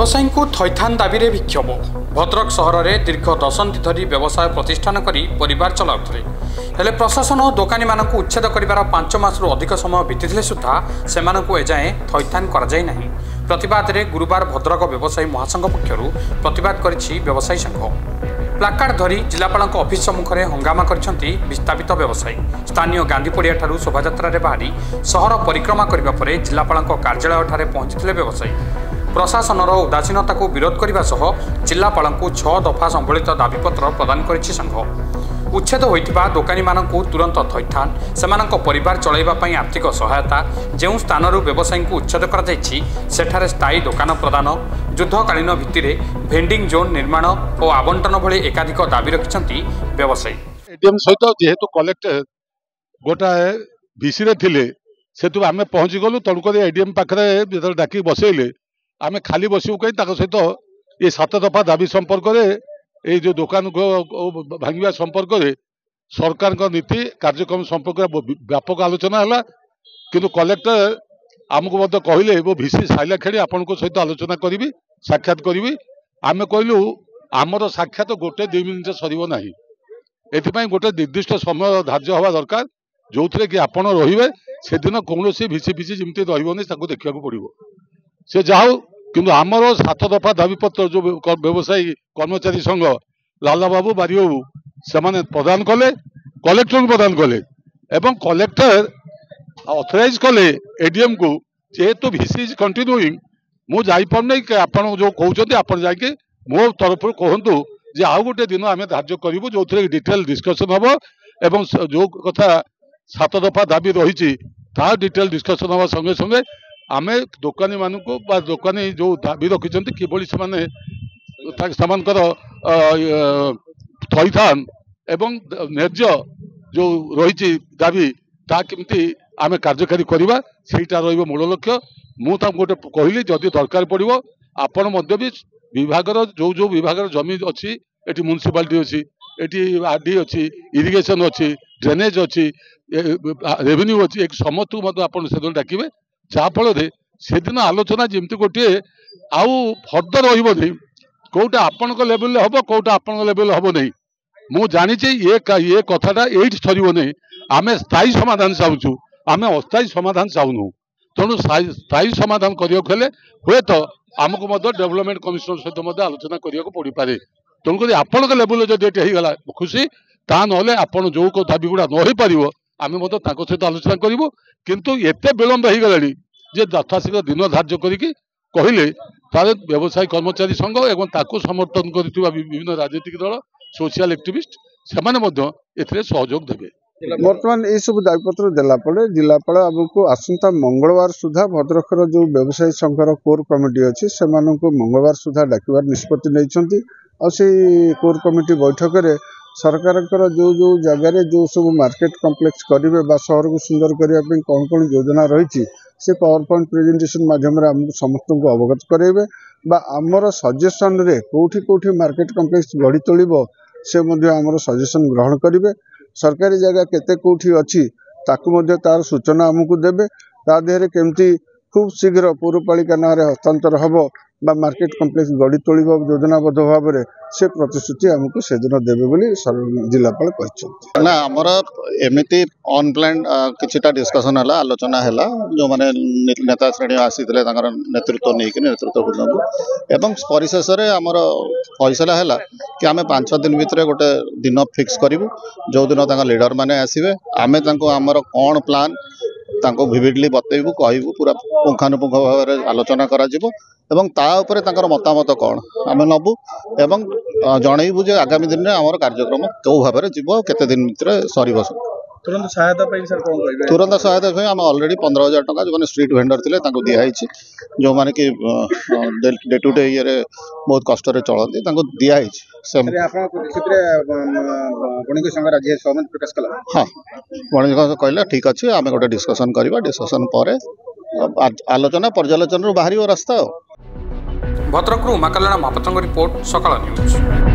व्यवसायी को थैथान दाबी रे विक्षोभ। भद्रक सहर में दीर्घ दशंधि धरी व्यवसाय प्रतिष्ठान करी परिवार चलाउथिले हेले प्रशासन दोकानी मानक उच्छेद करिवार 5 मासरू अधिक समय बीतिथिले सुद्धा सेमानकु एजाए थैथान करा जाय नाही। प्रतिवाद रे गुरुवार भद्रक व्यवसायी महासंघ पक्षरु प्रतिवाद करिछि व्यवसायी संघ। प्लाकार्ड धरी जिलापालक ऑफिस सम्मुख में हंगामा करछंती विस्थापित व्यवसायी। स्थानीय गांधी पड़िया ठारू शोभायात्रा रे बाहरी सहर परिक्रमा करिबा परे जिलापालक कार्यालय ठारे पहुंचिथिले व्यवसायी। प्रशासनर उदासीनता को विरोध करने सह जिलापालू 6 दफा संबलित दाबीपत्र प्रदान करिछि संघ। उच्छेद होइतिबा दोकानी मानकु तुरंत थैथान, सेमानक परिवार चलाइबा पई आर्थिक सहायता, जेउ स्थानरू व्यवसायी को उच्छेद करा जायछि सेठारे स्थायी दोकान प्रदान, युद्धकालीन भित्तिरे भेंडिंग जोन निर्माण और आवंटन भली एकाधिक दाबी रखिछंती व्यवसायी। एडीएम सहित जेहेतु कलेक्टर गोटाए भिसी रे थिले सेतु आमे पहुंची गलु। तणुकर एडीएम पाखरे जेतल डाकी बसैले आमे खाली बसू कहीं सहित ये 7 दफा दाबी संपर्क में जो दुकान को भांगा संपर्क में सरकार नीति कार्यक्रम संपर्क व्यापक आलोचना है। किंतु कलेक्टर आमको कहले वो भिसी साइला खेड़ी आपण सहित आलोचना करी साक्षात करी। आम कहलु आमर साक्षात गोटे 2 मिनिट सर ना, एपाई गोटे निर्दिष्ट समय धार्य हवा दरकार जो थे कि आपण रे से दिन कौन भिसी फिसी जमी रही देखा पड़ो से जाओ। किंतु आमर 7 दफा दाबीपत्र जो व्यवसायी कर्मचारी संघ लाला बाबू बारिबाबू से प्रदान कले, कलेक्टर को प्रदान कले एवं कलेक्टर ऑथराइज कले एडीएम को जेहेतु भिसी इज कंटिन्यूइंग मु जाई पारनै कि आपण जो कहउछथि आपण जाके मो तरफ कहंतु जे आउ गोटे दिन आमे धार्य करिवु जो थरे डिटेल डिस्कशन हबो एवं जो कथा 7 दफा दाबी रहिछि ता डिटेल डिस्कशन हबा संगे संगे आमे दोकानी मानकु बा दोकानी जो दाबी रखिछन्ति किबोली सेमानकर थैथान एवं न्याय्य जो रही दाबी ता केमती आमे कार्यकारी करवा सेटा रहिबो मूल लक्ष्य। मु ता गोटे कहली जदि दरकार पड़िबो आपण मध्य भी विभागर जो विभागर जमी अच्छी एटी म्युनिसिपालिटी अच्छी एटी आरडी अच्छी इरिगेशन अच्छी ड्रेनेज अच्छी रेवेन्यू अच्छी एक समस्त को आपण से डाकिबे जाफल से दिन आलोचना जमती गोटे आउ फर्दर रही कौटा आपण लेवल हम कौटा आपण लेवल हम नहीं। मु जानी ये कथाटा ये सर नहीं। आम स्थायी समाधान चाहूँ, आम अस्थायी समाधान चाहूँ। तेणु स्थायी समाधान करने हे तो आमको डेवलपमेंट कमिशनर सहित आलोचना करने पड़ पारे। तेणुक आपण लेवल जब ये खुशी ता ना आपड़ जो दाबी गुड़ा न हो पार आम सहित आलोचना करूँ। किंतु एत विलंब हो गला जे यथाशीघ्र दिन धार्य करके कहले तारे व्यवसायी कर्मचारी संघ एवं ताको समर्थन कर विभिन्न राजनीतिक दल सोशल एक्टिविस्ट से सहयोग देवे। बर्तमान ये सब दाबीपत्र देलापर जिलापाल आमको आसंता मंगलवार सुधा भद्रकर जो व्यवसायी संघर कोर कमिटी अच्छी से मंगलवार सुधा डाकिबार निष्पत्ति नहीं। कोर कमिटी बैठक में सरकार जो जो जगार जो सब मार्केट कम्प्लेक्स करेंगे सहर को सुंदर करने कौन कौन योजना रही से पावर पॉइंट प्रेजेंटेशन माध्यम समस्त को अवगत करेंगे आमर सजेसन रे कौटी कौटी मार्केट कम्प्लेक्स गढ़ी तोलिब से आमर सजेसन ग्रहण करेंगे। सरकारी जगह केते कौटी अच्छी ताकू तार सूचना आमको देवे ता देहरे केमती खूब शीघ्र पौरपालिका ना हस्तांतर हम बा मार्केट कम्प्लेक्स गढ़ी तोलिब योजनाबद्ध भाव में से प्रतिश्रुति आमको से दिन देवे बोली जिलापाल कहते ना। आमर एमती अनप्लान किछिटा डिस्कसन है आलोचना है जो माने नेता श्रेणी आसी नेतृत्व नहीं नेतृत्व एवं परिशेष में आमर फैसला है कि आम 5 दिन भितर गोटे दिन फिक्स करूँ जो दिन लीडर मैंने आसवे आम आमर कौन प्लान भिविडली बतैबू कहबू पूरा पुंखानुपुंख भाव में आलोचना करा एवं ता उपरे तांकर मतामत कौन आम नबू एवं जनइबू जे आगामी दिन में आमर कार्यक्रम कौ भाव में जीव केते दिन भितर सर तुरंत सहायता सर कौन कहिबे? तुरंत सहायता आम ऑलरेडी 15,000 टका जो स्ट्रीट वेंडर थे दिखाई जो मैंने कि डे टू डे ये बहुत कष्ट चलती दिखाई। हाँ वणिक कहला ठीक अच्छे आम गोटे डिस्कसन करवा डिस्कसन पर आलोचना पर्यालोचना बाहर रास्ता। भद्रक उमाकल्याण महापात्र रिपोर्ट सकाळ न्यूज।